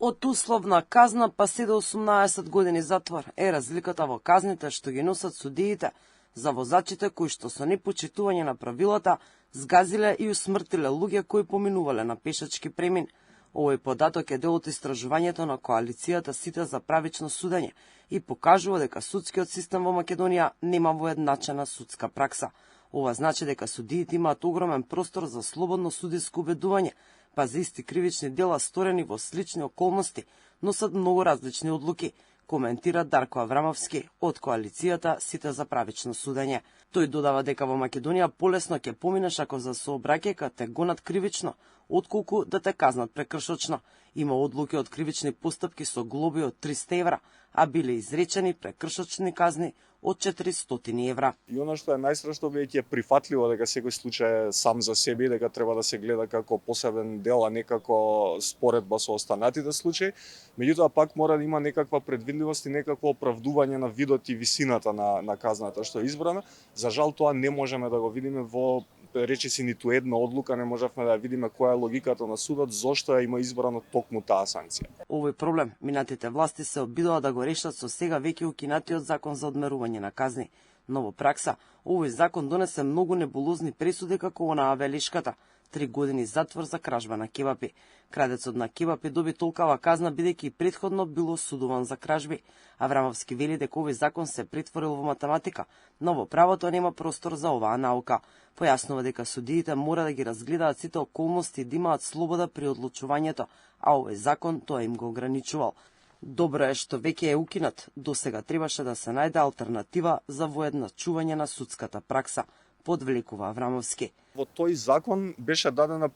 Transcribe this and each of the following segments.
Од условна казна па се до 18 години затвор е разликата во казните што ги носат судиите за возачите кои што со непочитување на правилата згазиле и усмртиле луѓе кои поминувале на пешачки премин. Овој податок е дел од истражувањето на коалицијата Сите за правично судење и покажува дека судскиот систем во Македонија нема воедначена судска пракса. Ова значи дека судиите имаат огромен простор за слободно судиско убедување, па за исти кривични дела сторени во слични околности носат многу различни одлуки, коментира Дарко Аврамовски од коалицијата Сите за правично судење. Тој додава дека во Македонија полесно ќе поминеш ако за сообраќајка те гонат кривично, отколку да те казнат прекршочно. Има одлуки од кривични постапки со глоби од 300 евра, а биле изречени прекршочни казни од 400 евра. И оно што е најстрашно веќе е прифатливо дека секој случај е сам за себе и дека треба да се гледа како посебен дел, а не како споредба со останатите случаи. Меѓутоа пак мора да има некаква предвидливост и некакво оправдување на видот и висината на казната што е избрана. За жал тоа не можеме да го видиме во речиси ниту една одлука, не можевме да видиме која е логиката на судот, зошто има избрано токму таа санкција. Овој проблем минатите власти се обидува да го решат со сега веќе укинатиот закон за одмерување на казни. Но во пракса, овој закон донесе многу небулозни пресуди како онаа велишката 3 години затвор за кражба на кебапи. Крадецот на кебапи доби толкава казна бидејќи претходно бил осудуван за кражби. Аврамовски вели дека овој закон се претворил во математика, но во правото нема простор за оваа наука. Појаснува дека судиите мора да ги разгледаат сите околности и да имаат слобода при одлучувањето, а овој закон тоа им го ограничувал. Добро е што веќе е укинат, досега требаше да се најде алтернатива за воедначување на судската пракса, подвлекува Аврамовски. Во тој закон беше дадена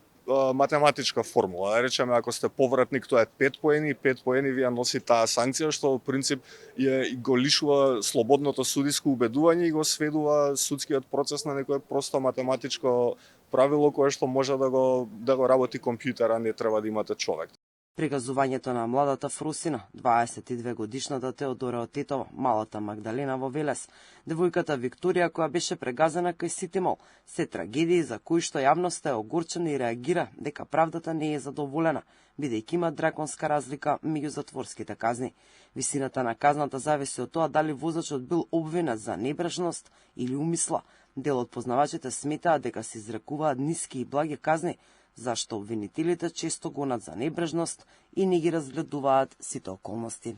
математичка формула. Да речеме, ако сте повратник, тоа е 5 поени, 5 поени вие носи таа санкција, што во принцип го лишува слободното судиско убедување и го сведува судскиот процес на некое просто математичко правило кое што може да го работи компјутер, а не треба да имате човек. Пригазувањето на младата Фрусина, 22 годишната Теодора Тетова, малата Магдалена во Велес, девојката Викторија која беше прегазена кај Ситимол, се трагедии за кои што јавноста е огорчена и реагира дека правдата не е задоволена, бидејќи има драконска разлика меѓу затворските казни. Висината на казната зависи од тоа дали возачот бил обвинет за небрежност или умисла. Дел од познавачите сметаат дека се изрекуваат ниски и благи казни, зашто обвинителите често гонат за небрежност и не ги разгледуваат сите околности.